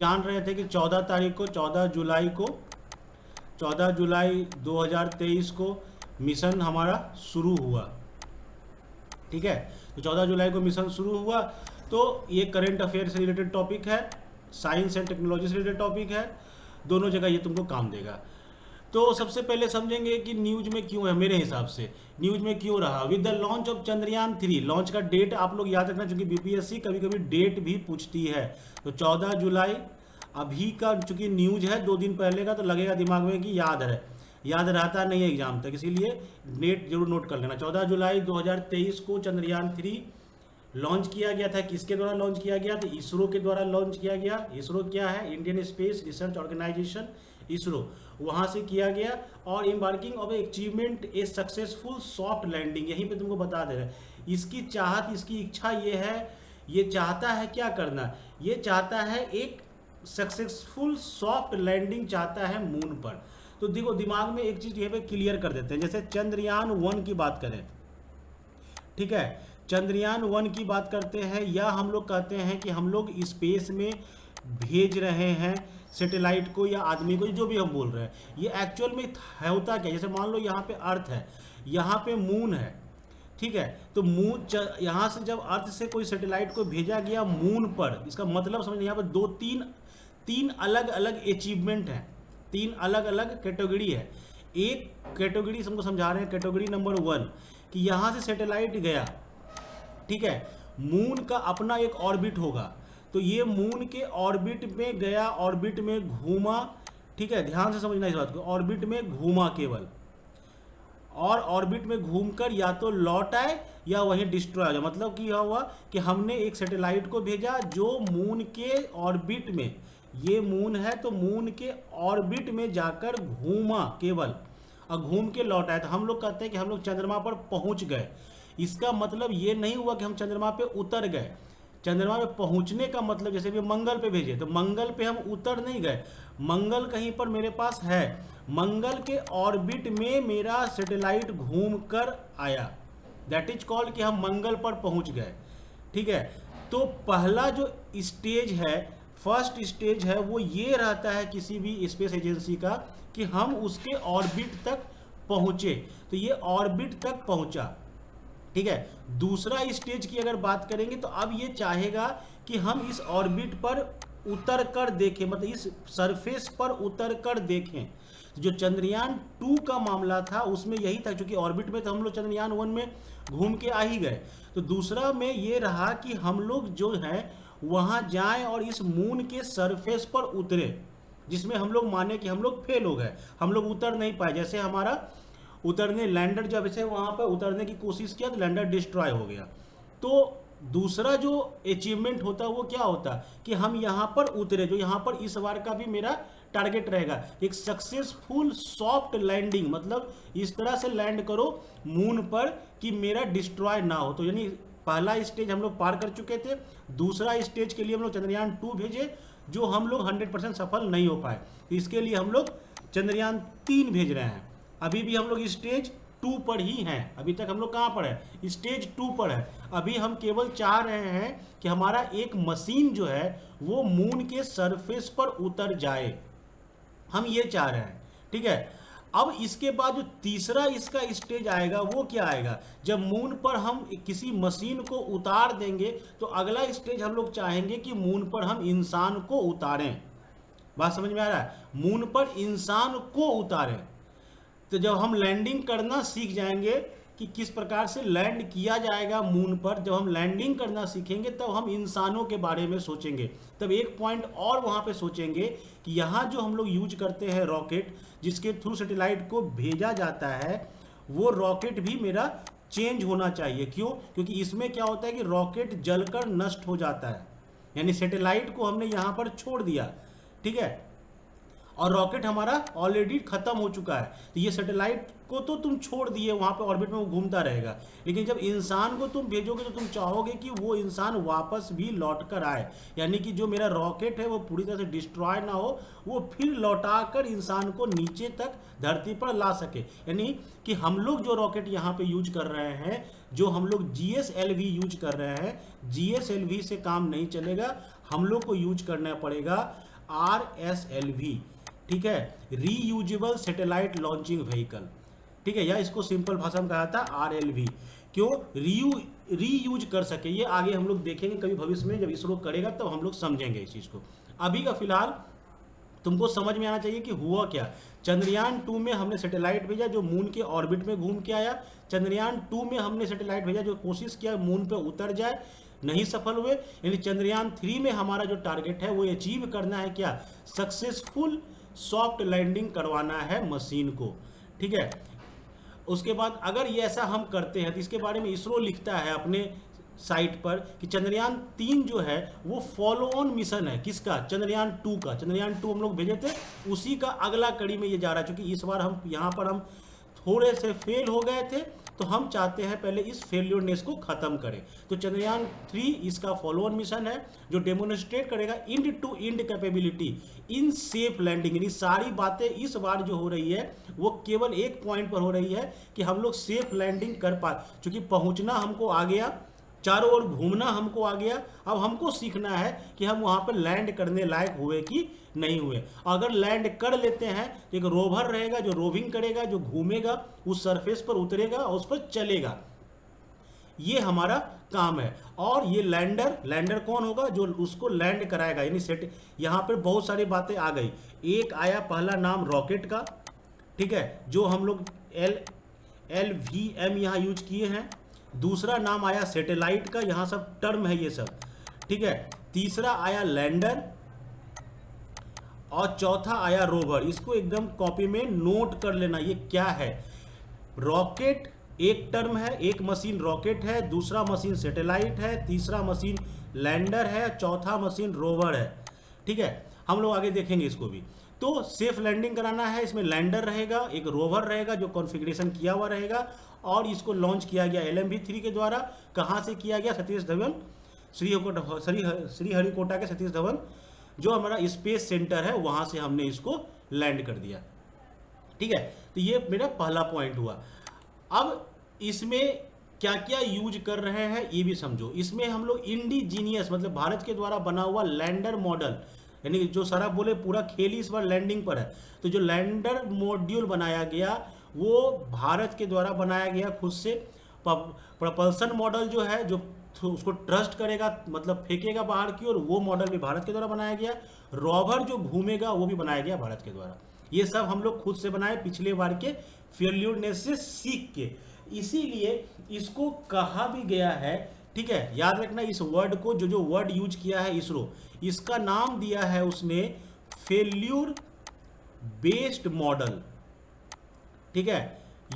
जान रहे थे कि 14 तारीख को 14 जुलाई 2023 को मिशन हमारा शुरू हुआ। ठीक है, तो 14 जुलाई को मिशन शुरू हुआ। तो ये करंट अफेयर से रिलेटेड टॉपिक है, साइंस एंड टेक्नोलॉजी से रिलेटेड टॉपिक है, दोनों जगह ये तुमको काम देगा। तो सबसे पहले समझेंगे कि न्यूज में क्यों है। मेरे हिसाब से न्यूज में क्यों रहा, with the launch of Chandrayaan 3। Launch का डेट आप लोग याद रखना, क्योंकि बीपीएससी कभी कभी डेट भी पूछती है। तो 14 जुलाई अभी का चूंकि न्यूज है 2 दिन पहले का, तो लगेगा दिमाग में कि याद है, याद रहता नहीं है एग्जाम तक, इसीलिए डेट जरूर नोट कर लेना। 14 जुलाई 2023 को चंद्रयान 3 लॉन्च किया गया था। किसके द्वारा लॉन्च किया गया? तो इसरो के द्वारा लॉन्च किया गया। इसरो क्या है? Indian space research organisation, ISRO, वहाँ से किया गया। और embarking of achievement a successful soft landing, यहीं पे तुमको बता दे रहे हैं। इसकी चाहत, इसकी इच्छा ये है, ये चाहता है क्या करना, ये चाहता है एक सक्सेसफुल सॉफ्ट लैंडिंग चाहता है मून पर। तो देखो दिमाग में एक चीज़ ये पे क्लियर कर देते हैं। जैसे चंद्रयान 1 की बात करें, ठीक है, चंद्रयान 1 की बात करते हैं, या हम लोग कहते हैं कि हम लोग स्पेस में भेज रहे हैं सैटेलाइट को या आदमी को, जो भी हम बोल रहे हैं। ये एक्चुअल में होता क्या? जैसे मान लो यहाँ पे अर्थ है, यहाँ पे मून है, ठीक है। तो मून, यहाँ से जब अर्थ से कोई सैटेलाइट को भेजा गया मून पर, इसका मतलब समझ, यहाँ पर तीन अलग अलग अचीवमेंट हैं, 3 अलग अलग कैटेगरी है। एक कैटेगरी हमको समझा रहे हैं, कैटेगरी नंबर 1, कि यहाँ से सैटेलाइट गया, ठीक है, मून का अपना एक ऑर्बिट होगा। तो ये मून के ऑर्बिट में गया, ऑर्बिट में घूमा, ठीक है, ध्यान से समझना इस बात को, ऑर्बिट में घूमा केवल, और ऑर्बिट में घूमकर या तो लौट आए या वहीं डिस्ट्रॉय हो जाए। मतलब कि यह हुआ कि हमने एक सैटेलाइट को भेजा जो मून के ऑर्बिट में, ये मून है तो मून के ऑर्बिट में जाकर घूमा केवल, और घूम के लौट आए। तो हम लोग कहते हैं कि हम लोग चंद्रमा पर पहुंच गए। इसका मतलब ये नहीं हुआ कि हम चंद्रमा पे उतर गए। चंद्रमा पे पहुंचने का मतलब, जैसे भी मंगल पे भेजे, तो मंगल पे हम उतर नहीं गए, मंगल कहीं पर मेरे पास है, मंगल के ऑर्बिट में मेरा सैटेलाइट घूम कर आया, दैट इज कॉल्ड कि हम मंगल पर पहुंच गए, ठीक है। तो पहला जो स्टेज है, फर्स्ट स्टेज है, वो ये रहता है किसी भी स्पेस एजेंसी का, कि हम उसके ऑर्बिट तक पहुंचे। तो ये ऑर्बिट तक पहुंचा, ठीक है। दूसरा स्टेज की अगर बात करेंगे, तो अब ये चाहेगा कि हम इस ऑर्बिट पर उतर कर देखें, मतलब इस सरफेस पर उतर कर देखें। जो चंद्रयान 2 का मामला था उसमें यही था, क्योंकि ऑर्बिट में तो हम लोग चंद्रयान 1 में घूम के आ ही गए। तो दूसरा में ये रहा कि हम लोग जो है वहाँ जाएं और इस मून के सरफेस पर उतरे, जिसमें हम लोग माने कि हम लोग फेल हो गए, हम लोग उतर नहीं पाए। जैसे हमारा उतरने, लैंडर जब इसे वहाँ पर उतरने की कोशिश किया तो लैंडर डिस्ट्रॉय हो गया। तो दूसरा जो अचीवमेंट होता है वो क्या होता कि हम यहाँ पर उतरे, जो यहाँ पर इस बार का भी मेरा टारगेट रहेगा, एक सक्सेसफुल सॉफ्ट लैंडिंग, मतलब इस तरह से लैंड करो मून पर कि मेरा डिस्ट्रॉय ना हो। तो यानी पहला स्टेज हम लोग पार कर चुके थे। दूसरा स्टेज के लिए हम लोग चंद्रयान 2 भेजे, जो हम लोग 100% सफल नहीं हो पाए। तो इसके लिए हम लोग चंद्रयान 3 भेज रहे हैं। अभी भी हम लोग स्टेज 2 पर ही हैं, अभी तक हम लोग कहाँ पर है? स्टेज 2 पर है। अभी हम केवल चाह रहे हैं कि हमारा एक मशीन जो है वो मून के सरफेस पर उतर जाए, हम ये चाह रहे हैं, ठीक है। अब इसके बाद जो तीसरा इसका स्टेज आएगा वो क्या आएगा? जब मून पर हम किसी मशीन को उतार देंगे, तो अगला स्टेज हम लोग चाहेंगे कि मून पर हम इंसान को उतारें। बात समझ में आ रहा है? मून पर इंसान को उतारें। तो जब हम लैंडिंग करना सीख जाएंगे कि किस प्रकार से लैंड किया जाएगा मून पर, जब हम लैंडिंग करना सीखेंगे तब हम इंसानों के बारे में सोचेंगे। तब एक पॉइंट और वहाँ पे सोचेंगे कि यहाँ जो हम लोग यूज करते हैं रॉकेट, जिसके थ्रू सैटेलाइट को भेजा जाता है, वो रॉकेट भी मेरा चेंज होना चाहिए। क्यों? क्योंकि इसमें क्या होता है कि रॉकेट जलकर नष्ट हो जाता है, यानी सैटेलाइट को हमने यहाँ पर छोड़ दिया, ठीक है, और रॉकेट हमारा ऑलरेडी खत्म हो चुका है। तो ये सैटेलाइट को तो तुम छोड़ दिए, वहाँ पे ऑर्बिट में वो घूमता रहेगा, लेकिन जब इंसान को तुम भेजोगे तो तुम चाहोगे कि वो इंसान वापस भी लौट कर आए, यानी कि जो मेरा रॉकेट है वो पूरी तरह से डिस्ट्रॉय ना हो, वो फिर लौटा कर इंसान को नीचे तक धरती पर ला सके। यानी कि हम लोग जो रॉकेट यहाँ पे यूज कर रहे हैं, जो हम लोग GSLV यूज कर रहे हैं, GSLV से काम नहीं चलेगा, हम लोग को यूज करना पड़ेगा RSLV, ठीक है, रीयूजेबल सैटेलाइट लॉन्चिंग व्हीकल, ठीक है, या इसको सिंपल भाषा में कहा था RLV। क्यों रीयूज कर सके, ये आगे हम लोग देखेंगे कभी भविष्य में, जब इसरो करेगा तब हम लोग समझेंगे इस चीज़ को। अभी का फिलहाल तुमको समझ में आना चाहिए कि हुआ क्या। चंद्रयान 2 में हमने सैटेलाइट भेजा जो मून के ऑर्बिट में घूम के आया। चंद्रयान 2 में हमने सैटेलाइट भेजा जो कोशिश किया मून पे उतर जाए, नहीं सफल हुए। यानी चंद्रयान 3 में हमारा जो टारगेट है वो अचीव करना है क्या, सक्सेसफुल सॉफ्ट लैंडिंग करवाना है मशीन को, ठीक है। उसके बाद अगर ये ऐसा हम करते हैं तो इसके बारे में इसरो लिखता है अपने साइट पर कि चंद्रयान 3 जो है वो फॉलो ऑन मिशन है, किसका, चंद्रयान 2 का। चंद्रयान 2 हम लोग भेजे थे, उसी का अगला कड़ी में ये जा रहा है। क्योंकि इस बार हम यहाँ पर हम थोड़े से फेल हो गए थे, तो हम चाहते हैं पहले इस फेल्योरनेस को खत्म करें। तो चंद्रयान 3 इसका फॉलो ऑन मिशन है जो डेमोन्स्ट्रेट करेगा end to end capability in safe landing. यानी सारी बातें इस बार जो हो रही है वो केवल एक पॉइंट पर हो रही है कि हम लोग सेफ लैंडिंग कर पाए। क्योंकि पहुंचना हमको आ गया, चारों ओर घूमना हमको आ गया, अब हमको सीखना है कि हम वहां पर लैंड करने लायक हुए कि नहीं हुए। अगर लैंड कर लेते हैं तो एक रोवर रहेगा जो रोविंग करेगा, जो घूमेगा, उस सरफेस पर उतरेगा और उस पर चलेगा, ये हमारा काम है। और ये लैंडर कौन होगा, जो उसको लैंड कराएगा। यानी सेट यहाँ पर बहुत सारी बातें आ गई। एक आया पहला नाम रॉकेट का, ठीक है, जो हम लोग LVM यहाँ यूज किए हैं। दूसरा नाम आया सैटेलाइट का, यहाँ सब टर्म है ये सब, ठीक है। तीसरा आया लैंडर और चौथा आया रोवर। इसको एकदम कॉपी में नोट कर लेना ये क्या है। रॉकेट एक टर्म है, एक मशीन रॉकेट है, दूसरा मशीन सैटेलाइट है, तीसरा मशीन लैंडर है, चौथा मशीन रोवर है, ठीक है। हम लोग आगे देखेंगे इसको भी। तो सेफ लैंडिंग कराना है, इसमें लैंडर रहेगा, एक रोवर रहेगा जो कॉन्फ़िगरेशन किया हुआ रहेगा, और इसको लॉन्च किया गया LMV-3 के द्वारा। कहाँ से किया गया, सतीश धवन श्रीहरिकोटा के सतीश धवन जो हमारा स्पेस सेंटर है वहाँ से हमने इसको लैंड कर दिया, ठीक है। तो ये मेरा पहला पॉइंट हुआ। अब इसमें क्या क्या यूज कर रहे हैं ये भी समझो। इसमें हम लोग इंडिजीनियस मतलब भारत के द्वारा बना हुआ लैंडर मॉडल, यानी जो सारा बोले पूरा खेल ही इस बार लैंडिंग पर है। तो जो लैंडर मॉड्यूल बनाया गया वो भारत के द्वारा बनाया गया खुद से। प्रपल्सन मॉडल जो है जो उसको ट्रस्ट करेगा मतलब फेंकेगा बाहर की ओर, वो मॉडल भी भारत के द्वारा बनाया गया। रोवर जो घूमेगा वो भी बनाया गया भारत के द्वारा। ये सब हम लोग खुद से बनाए पिछले बार के फेल्योरनेस से सीख के, इसीलिए इसको कहा भी गया है, ठीक है। याद रखना इस वर्ड को, जो वर्ड यूज किया है इसरो, इसका नाम दिया है उसने फेल्यूर बेस्ड मॉडल, ठीक है।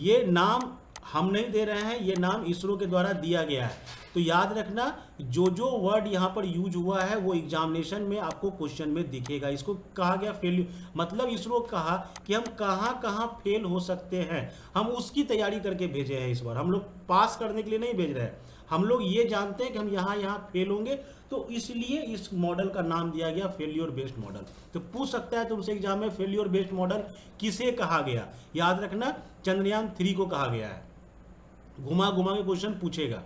ये नाम हम नहीं दे रहे हैं, ये नाम इसरो के द्वारा दिया गया है। तो याद रखना जो वर्ड यहाँ पर यूज हुआ है वो एग्जामिनेशन में आपको क्वेश्चन में दिखेगा। इसको कहा गया फेल्यूर, मतलब इसरो कहा कि हम कहाँ कहाँ फेल हो सकते हैं, हम उसकी तैयारी करके भेजे हैं। इस बार हम लोग पास करने के लिए नहीं भेज रहे हैं, हम लोग ये जानते हैं कि हम यहाँ फेल होंगे, तो इसलिए इस मॉडल का नाम दिया गया फेल्योर बेस्ड मॉडल। तो पूछ सकता है तुमसे एग्जाम में फेल्योर बेस्ड मॉडल किसे कहा गया। याद रखना चंद्रयान 3 को कहा गया है, घुमा घुमा के क्वेश्चन पूछेगा।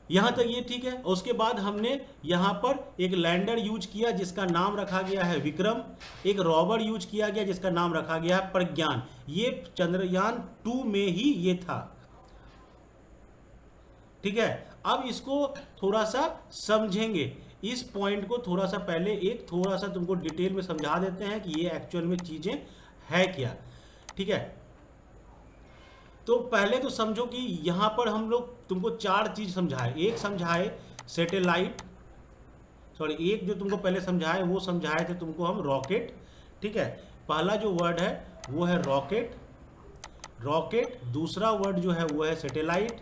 यहाँ तक ये ठीक है। उसके बाद हमने यहाँ पर एक लैंडर यूज किया जिसका नाम रखा गया है विक्रम, एक रोवर यूज किया गया जिसका नाम रखा गया है प्रज्ञान। ये चंद्रयान 2 में ही ये था, ठीक है। अब इसको थोड़ा सा समझेंगे, इस पॉइंट को थोड़ा सा पहले एक थोड़ा सा तुमको डिटेल में समझा देते हैं कि ये एक्चुअल में चीजें है क्या, ठीक है। तो पहले तो समझो कि यहाँ पर हम लोग तुमको 4 चीज समझाए। एक समझाए सैटेलाइट, सॉरी एक जो तुमको पहले समझाए वो समझाए थे तुमको हम रॉकेट, ठीक है। पहला जो वर्ड है वो है रॉकेट, दूसरा वर्ड जो है वो है सैटेलाइट।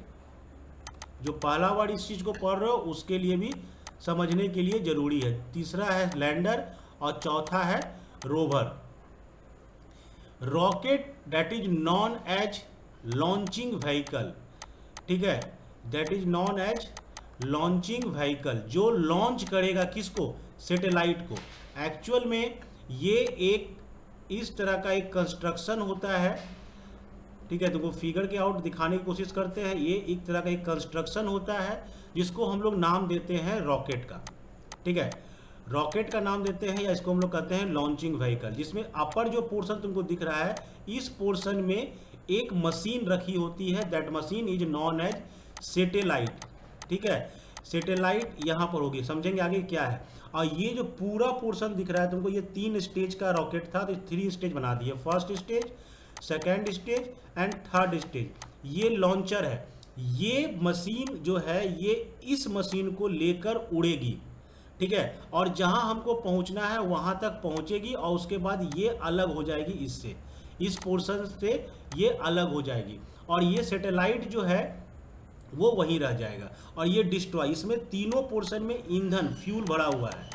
जो पहला वर्ड इस चीज को पढ़ रहे हो उसके लिए भी समझने के लिए जरूरी है। तीसरा है लैंडर और चौथा है rover. Rocket that is known as launching vehicle, ठीक है, that is known as launching vehicle, जो लॉन्च करेगा किसको, सैटेलाइट को। एक्चुअल में ये एक इस तरह का एक कंस्ट्रक्शन होता है, ठीक है। तुमको फिगर के आउट दिखाने की कोशिश करते हैं। ये एक तरह का एक कंस्ट्रक्शन होता है जिसको हम लोग नाम देते हैं रॉकेट का, ठीक है। रॉकेट का नाम देते हैं या इसको हम लोग कहते हैं लॉन्चिंग व्हीकल, जिसमें अपर जो पोर्शन तुमको दिख रहा है इस पोर्शन में एक मशीन रखी होती है, that machine is known as satellite. ठीक है, सैटेलाइट यहाँ पर होगी, समझेंगे आगे क्या है। और ये जो पूरा पोर्शन दिख रहा है तुमको, ये 3 स्टेज का रॉकेट था तो 3 स्टेज बना दिए, first stage, second stage and third stage. ये लॉन्चर है, ये मशीन जो है ये इस मशीन को लेकर उड़ेगी। ठीक है, और जहां हमको पहुंचना है वहां तक पहुंचेगी और उसके बाद ये अलग हो जाएगी इससे, इस पोर्शन से ये अलग हो जाएगी और ये सैटेलाइट जो है वो वहीं रह जाएगा और ये डिस्ट्रॉय। इसमें तीनों पोर्शन में ईंधन फ्यूल भरा हुआ है।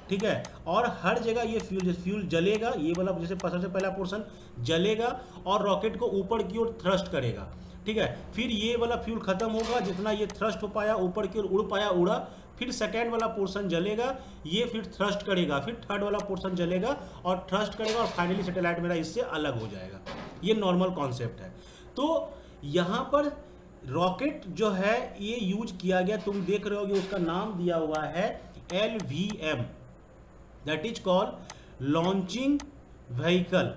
ठीक है, और हर जगह ये फ्यूल जलेगा, ये वाला जैसे सबसे पहला पोर्शन जलेगा और रॉकेट को ऊपर की ओर थ्रस्ट करेगा। ठीक है, फिर ये वाला फ्यूल खत्म होगा, जितना ये थ्रस्ट हो पाया ऊपर की ओर उड़ पाया उड़ा, फिर सेकेंड वाला पोर्शन जलेगा, ये फिर थ्रस्ट करेगा, फिर थर्ड वाला पोर्शन जलेगा और थ्रस्ट करेगा और फाइनली सैटेलाइट मेरा इससे अलग हो जाएगा। ये नॉर्मल कॉन्सेप्ट है। तो यहाँ पर रॉकेट जो है ये यूज किया गया, तुम देख रहे होगे उसका नाम दिया हुआ है LVM, that is called launching vehicle.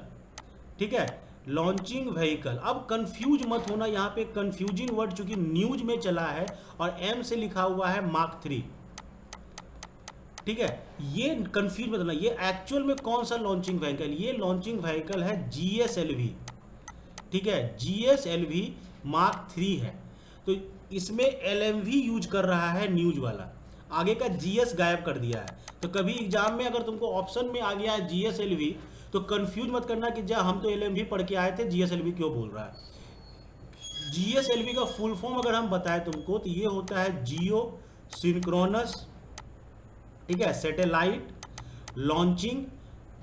ठीक है, लॉन्चिंग व्हीकल। अब कंफ्यूज मत होना, यहाँ पे कंफ्यूजिंग वर्ड चूंकि न्यूज में चला है और M से लिखा हुआ है मार्क 3। ठीक है, ये कंफ्यूज मत होना, ये एक्चुअल में कौन सा लॉन्चिंग व्हीकल, ये लॉन्चिंग व्हीकल है GSLV। ठीक है, GSLV मार्क 3 है। तो इसमें LMV यूज कर रहा है न्यूज वाला, आगे का GS गायब कर दिया है। तो कभी एग्जाम में अगर तुमको ऑप्शन में आ गया है GSLV तो कंफ्यूज मत करना कि जा हम तो LMV पढ़ के आए थे, GSLV क्यों बोल रहा है। GSLV का फुल फॉर्म अगर हम बताएं तुमको तो ये होता है जियो सिंक्रोनस, ठीक है, सैटेलाइट लॉन्चिंग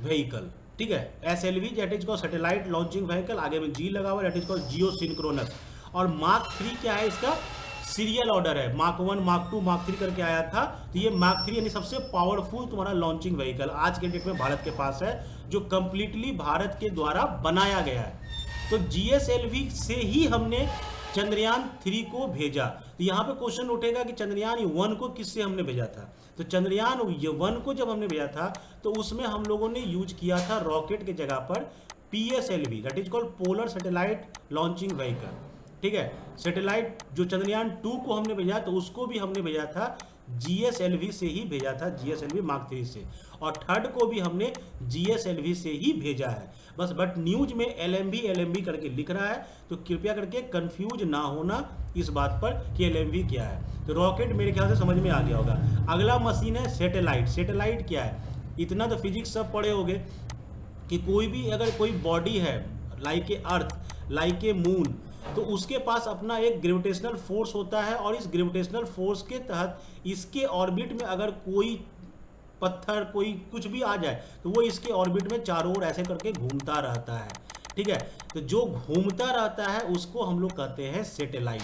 व्हीकल। ठीक है, SLV that is called satellite launching vehicle, आगे में G लगा हुआ, that is called Jio synchronous. और मार्क 3 क्या है, इसका सीरियल ऑर्डर है, मार्क 1 मार्क 2 मार्क 3 करके आया था। तो ये मार्क 3 यानी सबसे पावरफुल तुम्हारा लॉन्चिंग व्हीकल आज के डेट में भारत के पास है, जो कंप्लीटली भारत के द्वारा बनाया गया है। तो GSLV से ही हमने चंद्रयान 3 को भेजा। तो यहाँ पे क्वेश्चन उठेगा कि चंद्रयान 1 को किससे हमने भेजा था। तो चंद्रयान 1 को जब हमने भेजा था तो उसमें हम लोगों ने यूज किया था रॉकेट के जगह पर PSLV, that is called polar satellite launching vehicle. ठीक है, सैटेलाइट जो चंद्रयान 2 को हमने भेजा तो उसको भी हमने भेजा था GSLV से ही भेजा था, GSLV मार्क 3 से, और थर्ड को भी हमने GSLV से ही भेजा है बस। बट न्यूज में LMV करके लिख रहा है, तो कृपया करके कंफ्यूज ना होना इस बात पर कि LMV क्या है। तो रॉकेट मेरे ख्याल से समझ में आ गया होगा। अगला मशीन है सैटेलाइट। सैटेलाइट क्या है, इतना तो फिजिक्स सब पढ़े होगे कि कोई भी अगर कोई बॉडी है like a earth, like a moon, तो उसके पास अपना एक ग्रेविटेशनल फोर्स होता है और इस ग्रेविटेशनल फोर्स के तहत इसके ऑर्बिट में अगर कोई पत्थर कोई कुछ भी आ जाए तो वो इसके ऑर्बिट में चारों ओर ऐसे करके घूमता रहता है। ठीक है, तो जो घूमता रहता है उसको हम लोग कहते हैं सैटेलाइट,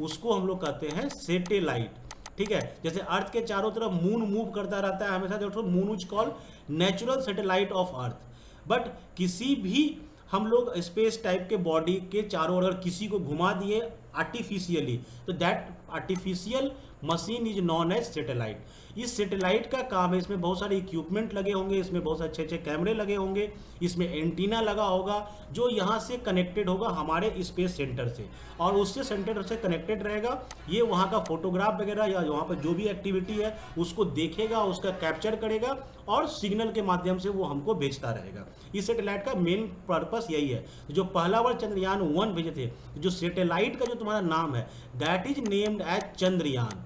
उसको हम लोग कहते हैं सैटेलाइट। ठीक है, जैसे अर्थ के चारों तरफ मून मूव करता रहता है हमेशा, देखो moon is called natural satellite of earth. But किसी भी हम लोग स्पेस टाइप के बॉडी के चारों ओर अगर किसी को घुमा दिए आर्टिफिशियली, तो that artificial machine is known as satellite. इस सैटेलाइट का काम है, इसमें बहुत सारे इक्विपमेंट लगे होंगे, इसमें बहुत अच्छे अच्छे कैमरे लगे होंगे, इसमें एंटीना लगा होगा जो यहाँ से कनेक्टेड होगा हमारे स्पेस सेंटर से, और उससे सेंटर से कनेक्टेड रहेगा। ये वहाँ का फोटोग्राफ वगैरह या वहाँ पर जो भी एक्टिविटी है उसको देखेगा, उसका कैप्चर करेगा और सिग्नल के माध्यम से वो हमको भेजता रहेगा। इस सैटेलाइट का मेन पर्पस यही है। जो पहला बार चंद्रयान 1 भेजे थे, जो सैटेलाइट का जो तुम्हारा नाम है that is named as Chandrayaan.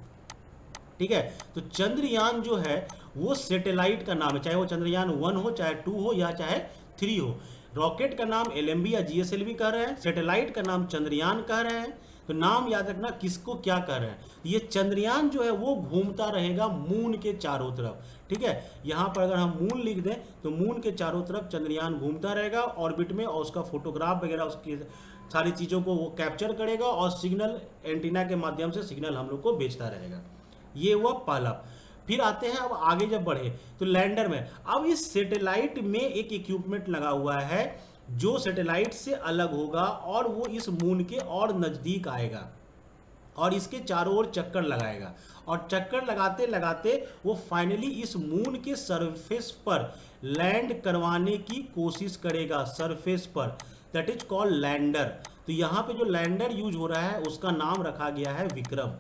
ठीक है, तो चंद्रयान जो है वो सैटेलाइट का नाम है, चाहे वो चंद्रयान 1 हो, चाहे 2 हो या चाहे 3 हो। रॉकेट का नाम LMV या GSLV कह रहे हैं, सैटेलाइट का नाम चंद्रयान कह रहे हैं। तो नाम याद रखना किसको क्या कह रहे हैं। ये चंद्रयान जो है वो घूमता रहेगा मून के चारों तरफ। ठीक है, यहाँ पर अगर हम मून लिख दें तो मून के चारों तरफ चंद्रयान घूमता रहेगा ऑर्बिट में, और उसका फोटोग्राफ वगैरह उसकी सारी चीज़ों को वो कैप्चर करेगा और सिग्नल एंटीना के माध्यम से सिग्नल हम लोग को भेजता रहेगा। ये हुआ पहला। फिर आते हैं अब आगे जब बढ़े तो लैंडर में। अब इस सैटेलाइट में एक इक्विपमेंट लगा हुआ है जो सैटेलाइट से अलग होगा और वो इस मून के और नज़दीक आएगा और इसके चारों ओर चक्कर लगाएगा और चक्कर लगाते लगाते वो फाइनली इस मून के सरफेस पर लैंड करवाने की कोशिश करेगा, सरफेस पर। That is called lander. तो यहाँ पे जो लैंडर यूज हो रहा है उसका नाम रखा गया है विक्रम।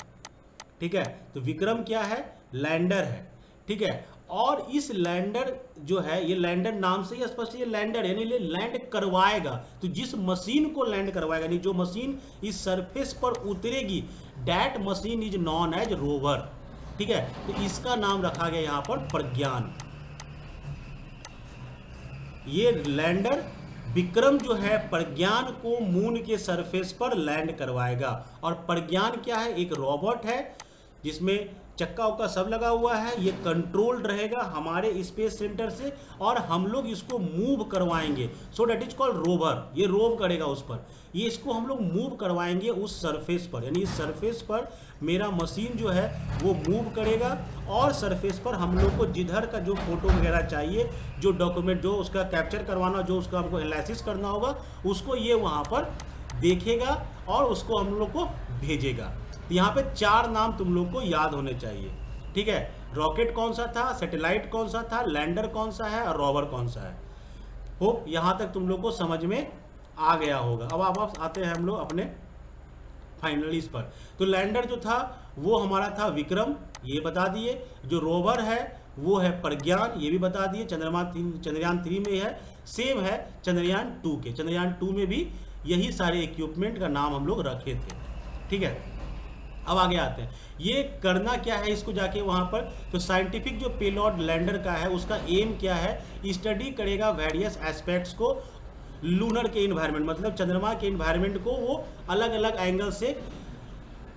ठीक है, तो विक्रम क्या है? लैंडर है। ठीक है, और इस लैंडर जो है, ये लैंडर नाम से ही स्पष्ट, ये लैंडर यानी ये लैंड करवाएगा। तो जिस मशीन को लैंड करवाएगा, यानी जो मशीन इस सरफेस पर उतरेगी, that machine is known as rover. ठीक है, तो इसका नाम रखा गया यहाँ पर प्रज्ञान। ये लैंडर विक्रम जो है प्रज्ञान को मून के सरफेस पर लैंड करवाएगा। और प्रज्ञान क्या है? एक रोबोट है जिसमें चक्का उक्का सब लगा हुआ है। ये कंट्रोल्ड रहेगा हमारे स्पेस सेंटर से और हम लोग इसको मूव करवाएंगे। So that is called rover. ये रोव करेगा उस पर, ये इसको हम लोग मूव करवाएंगे उस सरफेस पर। यानी इस सरफेस पर मेरा मशीन जो है वो मूव करेगा और सरफेस पर हम लोग को जिधर का जो फोटो वगैरह चाहिए, जो डॉक्यूमेंट, जो उसका कैप्चर करवाना, जो उसका हमको एनालिसिस करना होगा, उसको ये वहाँ पर देखेगा और उसको हम लोग को भेजेगा। यहाँ पे 4 नाम तुम लोग को याद होने चाहिए। ठीक है, रॉकेट कौन सा था, सैटेलाइट कौन सा था, लैंडर कौन सा है और रोवर कौन सा है। होप यहाँ तक तुम लोग को समझ में आ गया होगा। अब आप आते हैं हम लोग अपने फाइनलिस पर। तो लैंडर जो था वो हमारा था विक्रम, ये बता दिए। जो रोवर है वो है प्रज्ञान, ये भी बता दिए। चंद्रयान 3 में है, सेम है चंद्रयान 2 के। चंद्रयान 2 में भी यही सारे इक्विपमेंट का नाम हम लोग रखे थे। ठीक है, अब आगे आते हैं। ये करना क्या है इसको जाके वहाँ पर, तो साइंटिफिक जो पेलोड लैंडर का है उसका एम क्या है? स्टडी करेगा वेरियस एस्पेक्ट्स को लूनर के इन्वायरमेंट, मतलब चंद्रमा के इन्वायरमेंट को वो अलग अलग एंगल से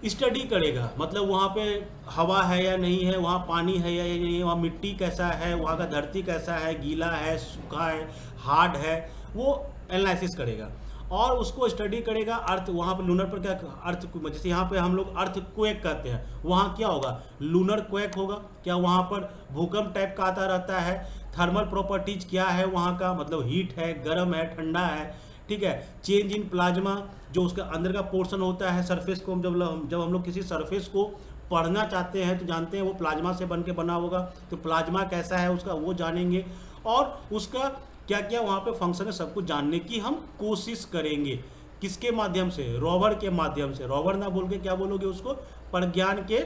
स्टडी करेगा। मतलब वहाँ पे हवा है या नहीं है, वहाँ पानी है या नहीं है, वहाँ मिट्टी कैसा है, वहाँ का धरती कैसा है, गीला है, सूखा है, हार्ड है, वो एनालिसिस करेगा। और उसको स्टडी करेगा अर्थ, वहाँ पर लूनर पर क्या अर्थ, जैसे यहाँ पे हम लोग अर्थ क्वेक कहते हैं, वहाँ क्या होगा? लूनर क्वेक होगा। क्या वहाँ पर भूकंप टाइप का आता रहता है? थर्मल प्रॉपर्टीज क्या है वहाँ का, मतलब हीट है, गर्म है, ठंडा है। ठीक है, चेंज इन प्लाज्मा, जो उसका अंदर का पोर्शन होता है सरफेस को, जब हम लोग किसी सरफेस को पढ़ना चाहते हैं तो जानते हैं वो प्लाज्मा से बन के बना होगा। तो प्लाज्मा कैसा है उसका वो जानेंगे, और उसका क्या क्या वहाँ पे फंक्शन है सब कुछ जानने की हम कोशिश करेंगे। किसके माध्यम से? रोवर के माध्यम से। रोवर ना बोल के क्या बोलोगे उसको? प्रज्ञान के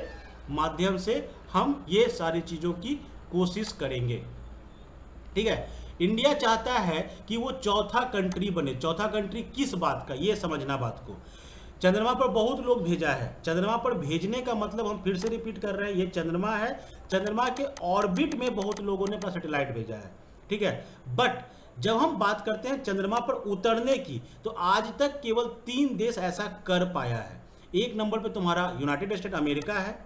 माध्यम से हम ये सारी चीज़ों की कोशिश करेंगे। ठीक है, इंडिया चाहता है कि वो चौथा कंट्री बने। चौथा कंट्री किस बात का, ये समझना बात को। चंद्रमा पर बहुत लोग भेजा है। चंद्रमा पर भेजने का मतलब हम फिर से रिपीट कर रहे हैं, ये चंद्रमा है। चंद्रमा के ऑर्बिट में बहुत लोगों ने अपना सैटेलाइट भेजा है। ठीक है, बट जब हम बात करते हैं चंद्रमा पर उतरने की, तो आज तक केवल 3 देश ऐसा कर पाया है। एक नंबर पे तुम्हारा यूनाइटेड स्टेट अमेरिका है,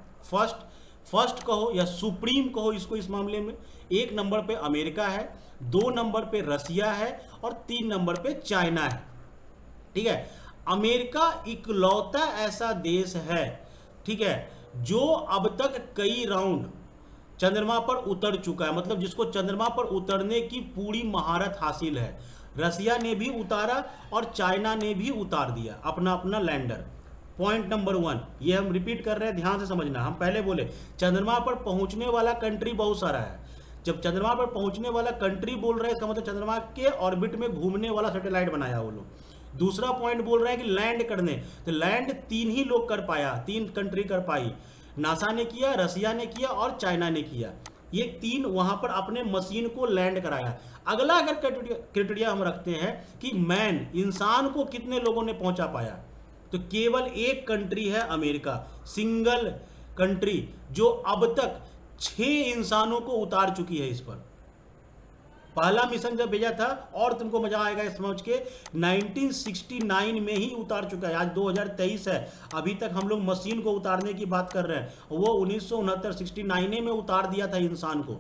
फर्स्ट कहो या सुप्रीम कहो इसको इस मामले में। 1 नंबर पे अमेरिका है, 2 नंबर पे रसिया है और 3 नंबर पे चाइना है। ठीक है, अमेरिका इकलौता ऐसा देश है, ठीक है, जो अब तक कई राउंड चंद्रमा पर उतर चुका है, मतलब जिसको चंद्रमा पर उतरने की पूरी महारत हासिल है। रसिया ने भी उतारा और चाइना ने भी उतार दिया अपना अपना लैंडर। पॉइंट नंबर 1, ये हम रिपीट कर रहे हैं, ध्यान से समझना। हम पहले बोले चंद्रमा पर पहुंचने वाला कंट्री बहुत सारा है। जब चंद्रमा पर पहुंचने वाला कंट्री बोल रहे हैं, इसका मतलब चंद्रमा के ऑर्बिट में घूमने वाला सैटेलाइट बनाया वो लोग। दूसरा पॉइंट बोल रहे हैं कि लैंड करने, तो लैंड 3 ही लोग कर पाया, 3 कंट्री कर पाई। नासा ने किया, रसिया ने किया और चाइना ने किया। ये 3 वहां पर अपने मशीन को लैंड कराया। अगला अगर क्राइटेरिया हम रखते हैं कि मैन, इंसान को कितने लोगों ने पहुंचा पाया, तो केवल एक कंट्री है अमेरिका, सिंगल कंट्री, जो अब तक 6 इंसानों को उतार चुकी है इस पर। पहला मिशन जब भेजा था, और तुमको मजा आएगा इस समझ के, 1969 में ही उतार चुका है। आज 2023 है, अभी तक हम लोग मशीन को उतारने की बात कर रहे हैं। वो 1969 में उतार दिया था इंसान को,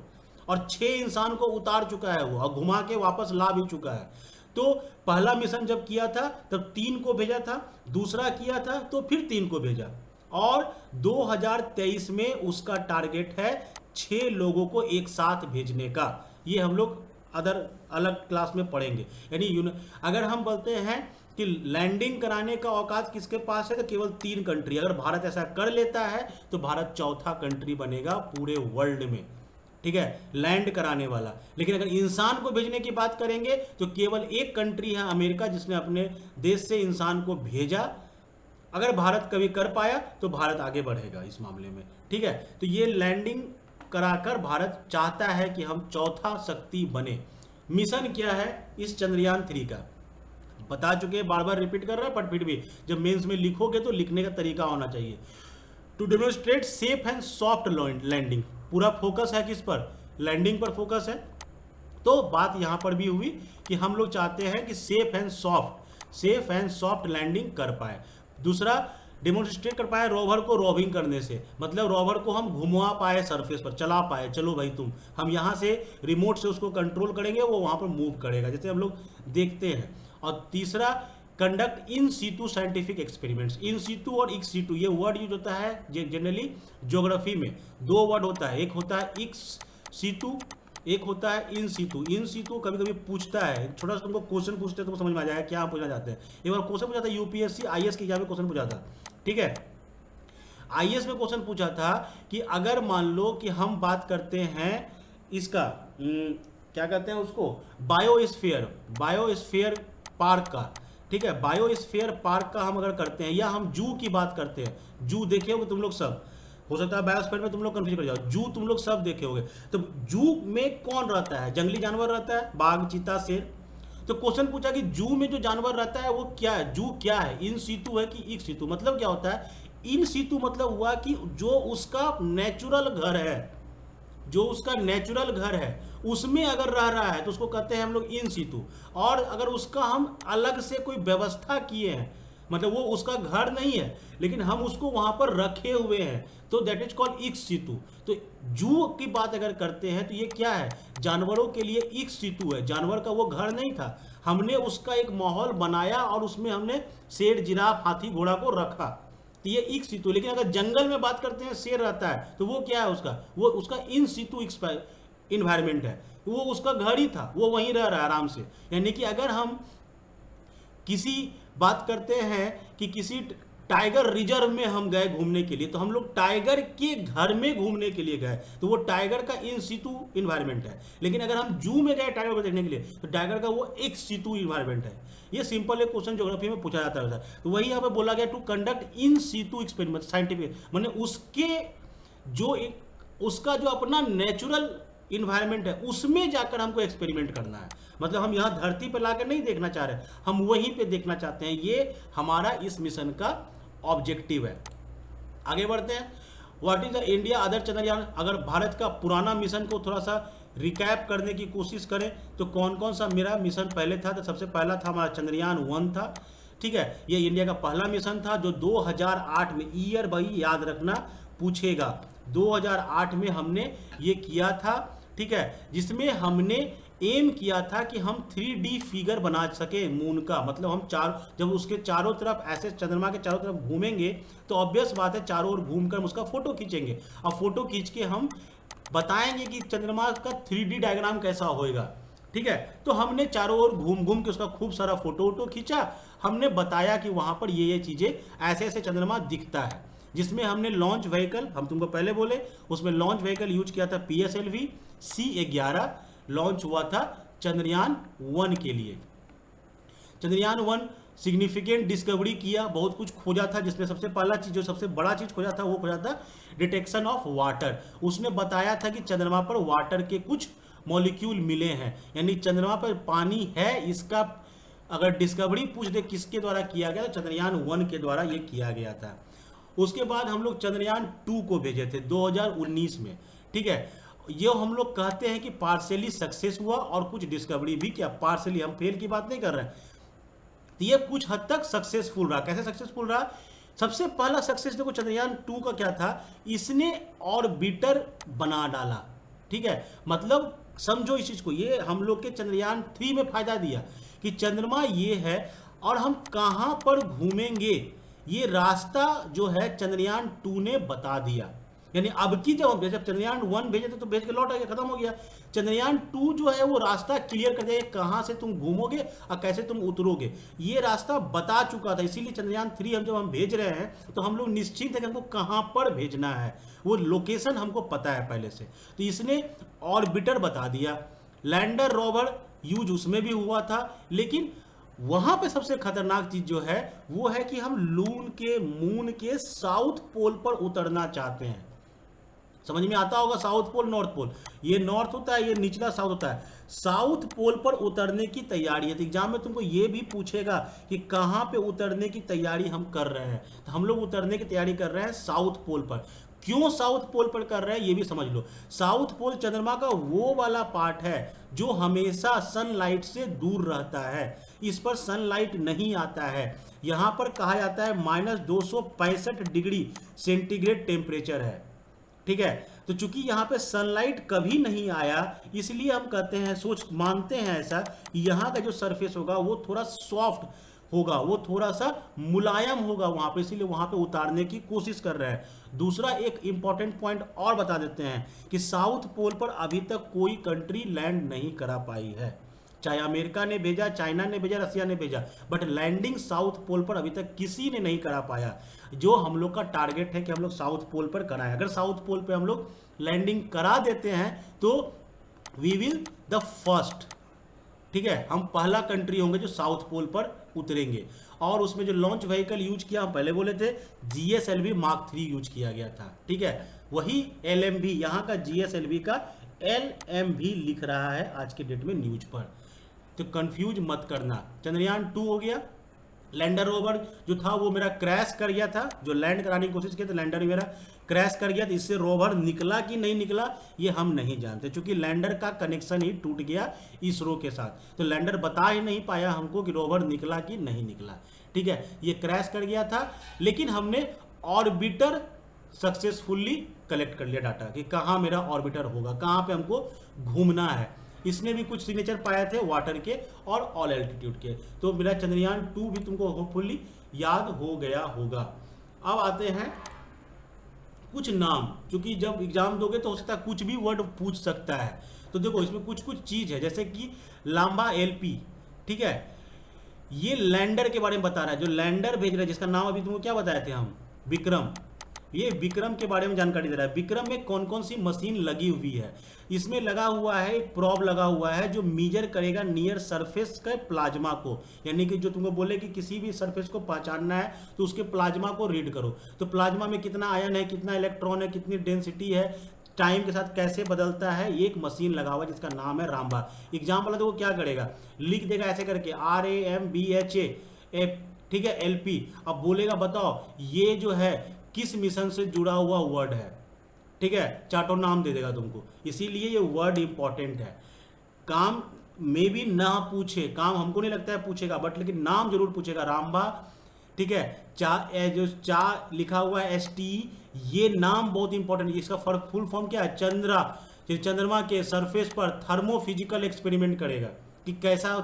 और 6 इंसान को उतार चुका है वो, और घुमा के वापस ला भी चुका है। तो पहला मिशन जब किया था तब 3 को भेजा था, दूसरा किया था तो फिर 3 को भेजा, और 2023 में उसका टारगेट है 6 लोगों को एक साथ भेजने का। ये हम लोग अदर अलग क्लास में पढ़ेंगे। यानी अगर हम बोलते हैं कि लैंडिंग कराने का औकात किसके पास है, तो केवल 3 कंट्री। अगर भारत ऐसा कर लेता है तो भारत चौथा कंट्री बनेगा पूरे वर्ल्ड में, ठीक है, लैंड कराने वाला। लेकिन अगर इंसान को भेजने की बात करेंगे तो केवल एक कंट्री है अमेरिका, जिसने अपने देश से इंसान को भेजा। अगर भारत कभी कर पाया तो भारत आगे बढ़ेगा इस मामले में, ठीक है। तो ये लैंडिंग कराकर भारत चाहता है कि हम चौथा शक्ति बने। मिशन क्या है इस चंद्रयान 3 का, बता चुके, बार बार रिपीट कर रहा है, पर फिर भी जब मेंस में लिखोगे तो लिखने का तरीका होना चाहिए। To demonstrate safe and soft landing, पूरा फोकस है किस पर, लैंडिंग पर फोकस है। तो बात यहां पर भी हुई कि हम लोग चाहते हैं कि सेफ एंड सॉफ्ट लैंडिंग कर पाए। दूसरा, डेमोन्स्ट्रेट कर पाए रोवर को रोविंग करने से, मतलब रोवर को हम घुमा पाए सरफेस पर, चला पाए, चलो भाई तुम, हम यहाँ से रिमोट से उसको कंट्रोल करेंगे, वो वहाँ पर मूव करेगा, जैसे हम लोग देखते हैं। और तीसरा, conduct in situ scientific experiments. In situ और एक्स सीटू ये वर्ड यूज होता है जनरली ज्योग्राफी में, 2 वर्ड होता है, एक होता है एक्स सीटू, एक होता है इन सीटू। इन सीटू कभी कभी पूछता है, छोटा सा तुमको क्वेश्चन पूछते हैं, तुमको समझ में आ जाएगा क्या हम पूछना चाहते हैं। एक बार क्वेश्चन पूछा था यूपीएससी IAS के एग्जाम में, क्वेश्चन पूछा था, ठीक है, IAS में क्वेश्चन पूछा था कि अगर मान लो कि हम बात करते हैं इसका क्या कहते हैं उसको, बायोस्फीयर पार्क का, ठीक है, बायोस्फीयर पार्क का हम अगर करते हैं, या हम जू की बात करते हैं, जू देखे होगे तुम लोग सब, हो सकता है बायोस्फीयर में तुम लोग कंफ्यूज कर जाओ, जू तुम लोग सब देखे होगे। तो जू में कौन रहता है, जंगली जानवर रहता है, बाघ, चीता, शेर। तो क्वेश्चन पूछा कि जू में जो जानवर रहता है वो क्या है, जू क्या है, इन सीटू है कि एक्स सीटू। मतलब क्या होता है इन सीटू, मतलब हुआ कि जो उसका नेचुरल घर है, जो उसका नेचुरल घर है उसमें अगर रह रहा है तो उसको कहते हैं हम लोग इन सीटू। और अगर उसका हम अलग से कोई व्यवस्था किए हैं, मतलब वो उसका घर नहीं है लेकिन हम उसको वहां पर रखे हुए हैं, तो that is called ex situ. तो जू की बात अगर करते हैं तो ये क्या है, जानवरों के लिए एक्स सीटू है, जानवर का वो घर नहीं था, हमने उसका एक माहौल बनाया और उसमें हमने शेर, जिराफ, हाथी, घोड़ा को रखा, तो ये एक्स सीटू। लेकिन अगर जंगल में बात करते हैं, शेर रहता है, तो वो क्या है उसका, वो उसका इन सीटू इन्वायरमेंट है, वो उसका घर ही था, वो वहीं रह रहा है आराम से। यानी कि अगर हम किसी बात करते हैं कि किसी टाइगर रिजर्व में हम गए घूमने के लिए, तो हम लोग टाइगर के घर में घूमने के लिए गए, तो वो टाइगर का इन सीटू इन्वायरमेंट है। लेकिन अगर हम जू में गए टाइगर को देखने के लिए, तो टाइगर का वो एक सीटू इन्वायरमेंट है। ये सिंपल एक क्वेश्चन ज्योग्राफी में पूछा जाता है। तो वही यहाँ पे बोला गया, to conduct in situ experiment scientific, माने उसके जो एक उसका जो अपना नेचुरल इन्वायरमेंट है उसमें जाकर हमको एक्सपेरिमेंट करना है। मतलब हम यहाँ धरती पर लाकर नहीं देखना चाह रहे, हम वहीं पे देखना चाहते हैं। ये हमारा इस मिशन का ऑब्जेक्टिव है। आगे बढ़ते हैं। What is the India other Chandrayaan. अगर भारत का पुराना मिशन को थोड़ा सा रिकैप करने की कोशिश करें तो कौन कौन सा मेरा मिशन पहले था, तो सबसे पहला था हमारा चंद्रयान 1 था, ठीक है, ये इंडिया का पहला मिशन था जो 2008 में, ईयर भाई याद रखना पूछेगा, 2008 में हमने ये किया था, ठीक है, जिसमें हमने एम किया था कि हम 3D फिगर बना सके मून का। मतलब हम जब उसके चारों तरफ ऐसे चंद्रमा के चारों तरफ घूमेंगे तो ऑब्वियस बात है चारों ओर घूमकर हम उसका फोटो खींचेंगे, और फोटो खींच के हम बताएंगे कि चंद्रमा का 3D डायग्राम कैसा होएगा, ठीक है। तो हमने चारों ओर घूम घूम के उसका खूब सारा फोटो खींचा, हमने बताया कि वहां पर ये चीजें ऐसे ऐसे चंद्रमा दिखता है, जिसमें हमने लॉन्च व्हीकल, हम तुमको पहले बोले, उसमें लॉन्च व्हीकल यूज किया था PSLV C11 लॉन्च हुआ था चंद्रयान 1 के लिए। चंद्रयान 1 सिग्निफिकेंट डिस्कवरी किया, बहुत कुछ खोजा था, जिसमें सबसे पहला चीज, जो सबसे बड़ा चीज खोजा था, वो खोजा था डिटेक्शन ऑफ वाटर। उसने बताया था कि चंद्रमा पर वाटर के कुछ मॉलिक्यूल मिले हैं, यानी चंद्रमा पर पानी है, इसका अगर डिस्कवरी पूछ दे किसके द्वारा किया गया, तो चंद्रयान 1 के द्वारा ये किया गया था। उसके बाद हम लोग चंद्रयान 2 को भेजे थे 2019 में, ठीक है। ये हम लोग कहते हैं कि पार्शियली सक्सेस हुआ और कुछ डिस्कवरी भी किया, पार्शियली, हम फेल की बात नहीं कर रहे हैं, तो ये कुछ हद तक सक्सेसफुल रहा। कैसे सक्सेसफुल रहा, सबसे पहला सक्सेस देखो चंद्रयान 2 का क्या था, इसने ऑर्बिटर बना डाला, ठीक है। मतलब समझो इस चीज को, ये हम लोग के चंद्रयान 3 में फायदा दिया कि चंद्रमा ये है और हम कहां पर घूमेंगे, ये रास्ता जो है चंद्रयान 2 ने बता दिया। यानी अब की जब चंद्रयान 1 भेजे थे तो भेज के लौट आ गया, खत्म हो गया। चंद्रयान 2 जो है वो रास्ता क्लियर कर देगा कहाँ से तुम घूमोगे और कैसे तुम उतरोगे, ये रास्ता बता चुका था। इसीलिए चंद्रयान 3 जब हम भेज रहे हैं तो हम लोग निश्चित है कि हमको कहाँ पर भेजना है, वो लोकेशन हमको पता है पहले से। तो इसने ऑर्बिटर बता दिया। लैंडर रोवर यूज उसमें भी हुआ था, लेकिन वहां पे सबसे खतरनाक चीज जो है वो है कि हम मून के साउथ पोल पर उतरना चाहते हैं। समझ में आता होगा, साउथ पोल नॉर्थ पोल, ये नॉर्थ होता है, ये निचला साउथ होता है। साउथ पोल पर उतरने की तैयारी है। तो एग्जाम में तुमको ये भी पूछेगा कि कहां पे उतरने की तैयारी हम कर रहे हैं, तो हम लोग उतरने की तैयारी कर रहे हैं साउथ पोल पर। क्यों साउथ पोल पर कर रहे हैं ये भी समझ लो। साउथ पोल चंद्रमा का वो वाला पार्ट है जो हमेशा सनलाइट से दूर रहता है, इस पर सनलाइट नहीं आता है। यहां पर कहा जाता है -265 डिग्री सेंटीग्रेड टेम्परेचर है, ठीक है। तो चूंकि यहाँ पे सनलाइट कभी नहीं आया, इसलिए हम कहते हैं, मानते हैं ऐसा कि यहाँ का जो सरफेस होगा वो थोड़ा सॉफ्ट होगा, वो थोड़ा सा मुलायम होगा वहाँ पे, इसीलिए वहाँ पे उतारने की कोशिश कर रहे हैं। दूसरा एक इंपॉर्टेंट पॉइंट और बता देते हैं कि साउथ पोल पर अभी तक कोई कंट्री लैंड नहीं करा पाई है। चाहे अमेरिका ने भेजा, चाइना ने भेजा, रसिया ने भेजा, बट लैंडिंग साउथ पोल पर अभी तक किसी ने नहीं करा पाया। जो हम लोग का टारगेट है कि हम लोग साउथ पोल पर कराएं। अगर साउथ पोल पर हम लोग लैंडिंग करा देते हैं तो वी विल द फर्स्ट, ठीक है, हम पहला कंट्री होंगे जो साउथ पोल पर उतरेंगे। और उसमें जो लॉन्च व्हीकल यूज किया, हम पहले बोले थे GSLV Mark 3 यूज किया गया था, ठीक है। वही LMV, यहाँ का GSLV का LMV लिख रहा है आज के डेट में न्यूज पर, तो कंफ्यूज मत करना। चंद्रयान 2 हो गया। लैंडर रोवर जो था वो मेरा क्रैश कर गया था, जो लैंड कराने की कोशिश की तो लैंडर मेरा क्रैश कर गया, तो इससे रोवर निकला कि नहीं निकला ये हम नहीं जानते, क्योंकि लैंडर का कनेक्शन ही टूट गया इसरो के साथ। तो लैंडर बता ही नहीं पाया हमको कि रोवर निकला कि नहीं निकला, ठीक है। ये क्रैश कर गया था, लेकिन हमने ऑर्बिटर सक्सेसफुली कलेक्ट कर लिया डाटा कि कहाँ मेरा ऑर्बिटर होगा, कहाँ पे हमको घूमना है। इसने भी कुछ सिग्नेचर पाए थे वाटर के और ऑल एल्टीट्यूड के। तो मेरा चंद्रयान 2 भी तुमको होपफुली याद हो गया होगा। अब आते हैं कुछ नाम, क्योंकि जब एग्जाम दोगे तो हो सकता है कुछ भी वर्ड पूछ सकता है। तो देखो इसमें कुछ कुछ चीज है, जैसे कि लांबा LP, ठीक है, ये लैंडर के बारे में बता रहा है। जो लैंडर भेज रहा है, जिसका नाम अभी तुमको क्या बताए थे हम, विक्रम, ये विक्रम के बारे में जानकारी दे रहा है। विक्रम में कौन कौन सी मशीन लगी हुई है, इसमें लगा हुआ है एक प्रोब लगा हुआ है जो मीजर करेगा नियर सरफेस के प्लाज्मा को, यानी कि जो तुमको बोले कि किसी भी सरफेस को पहचानना है तो उसके प्लाज्मा को रीड करो। तो प्लाज्मा में कितना आयन है, कितना इलेक्ट्रॉन है, कितनी डेंसिटी है, टाइम के साथ कैसे बदलता है, एक मशीन लगा हुआ है जिसका नाम है रामबा। एग्जाम्पल तो वो क्या करेगा, लिख देगा ऐसे करके RAMBHA, ठीक है, LP। अब बोलेगा बताओ ये जो है किस मिशन से जुड़ा हुआ वर्ड है, ठीक है, चार्टों नाम दे देगा तुमको। इसीलिए ये वर्ड इंपॉर्टेंट है। काम में भी ना पूछे, काम हमको नहीं लगता है पूछेगा, बट लेकिन नाम जरूर पूछेगा, रामबा, ठीक है। जो लिखा हुआ है STE, ये नाम बहुत इंपॉर्टेंट है। इसका फुल फॉर्म क्या है, चंद्रमा के सरफेस पर थर्मोफिजिकल एक्सपेरिमेंट करेगा कि कैसा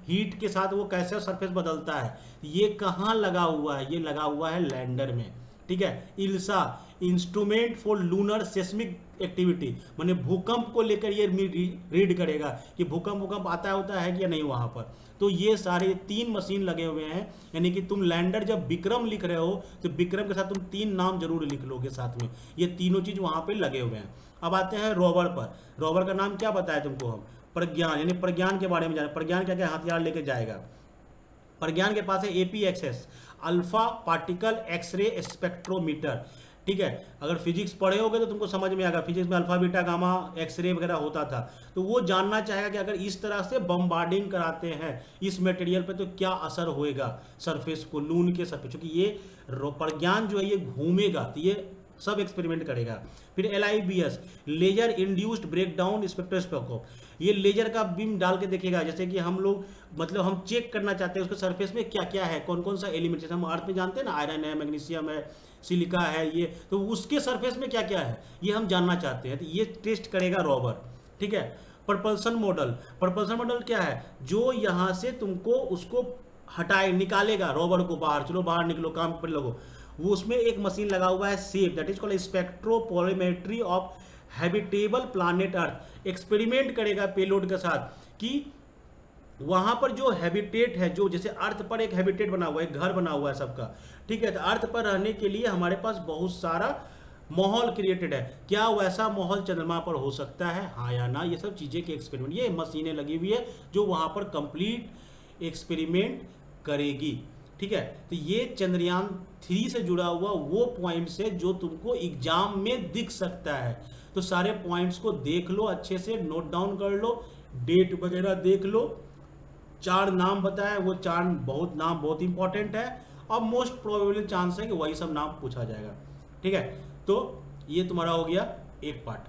हीट के साथ वो कैसे सरफेस बदलता है। ये कहाँ लगा हुआ है, ये लगा हुआ है लैंडर में, ठीक है। ILSA, instrument for lunar seismic activity, माने भूकंप को लेकर ये रीड करेगा कि भूकंप आता होता है कि नहीं वहां पर। तो ये सारे 3 मशीन लगे हुए हैं, यानी कि तुम लैंडर जब विक्रम लिख रहे हो तो विक्रम के साथ तुम 3 नाम जरूर लिख लोगे साथ में, ये तीनों चीज वहां पे लगे हुए हैं। अब आते हैं रोवर पर। रोवर का नाम क्या बताया तुमको हम, प्रज्ञान, यानी प्रज्ञान के बारे में जाने। प्रज्ञान क्या क्या हथियार लेके जाएगा, प्रज्ञान के पास है APXS, alpha particle x ray spectrometer, ठीक है। अगर फिजिक्स पढ़े होगे तो तुमको समझ में आएगा, फिजिक्स में अल्फा बीटा गामा एक्सरे वगैरह होता था। तो वो जानना चाहेगा कि अगर इस तरह से बम्बार्डिंग कराते हैं इस मटेरियल पे तो क्या असर होएगा सरफेस को, लून के सरफेस, क्योंकि ये प्रज्ञान जो है ये घूमेगा, तो ये सब एक्सपेरिमेंट करेगा। फिर LIBS, laser induced breakdown spectroscope, ये लेजर का बीम डाल के देखेगा, जैसे कि हम लोग मतलब हम चेक करना चाहते हैं उसके सरफेस में क्या क्या है, कौन कौन सा एलिमेंट, जैसे हम अर्थ में जानते हैं ना, आयरन है, मैग्नीशियम है, सिलिका है, ये तो उसके सरफेस में क्या क्या है ये हम जानना चाहते हैं, तो ये टेस्ट करेगा रोवर, ठीक है। प्रपल्सन मॉडल, प्रपल्सन मॉडल क्या है, जो यहाँ से तुमको उसको हटाए निकालेगा रोवर को बाहर, चलो बाहर निकलो, काम पर लगो, वो उसमें एक मशीन लगा हुआ है SHAPE, that is called spectropolarimetry of habitable planet earth. Experiment करेगा पेलोड के साथ कि वहां पर जो हैबिटेट है, जो जैसे अर्थ पर एक हैबिटेट बना हुआ है, एक घर बना हुआ है सबका, ठीक है, तो अर्थ पर रहने के लिए हमारे पास बहुत सारा माहौल क्रिएटेड है, क्या वैसा माहौल चंद्रमा पर हो सकता है, हाँ या ना, ये सब चीजें के एक्सपेरिमेंट, ये मशीनें लगी हुई है जो वहां पर कंप्लीट एक्सपेरिमेंट करेगी, ठीक है। तो ये चंद्रयान 3 से जुड़ा हुआ वो पॉइंट्स है जो तुमको एग्जाम में दिख सकता है। तो सारे पॉइंट्स को देख लो, अच्छे से नोट डाउन कर लो, डेट वगैरह देख लो, 4 नाम बताए, वो 4 नाम बहुत इंपॉर्टेंट है और मोस्ट प्रोबेबल चांस है कि वही सब नाम पूछा जाएगा, ठीक है। तो ये तुम्हारा हो गया एक पार्ट।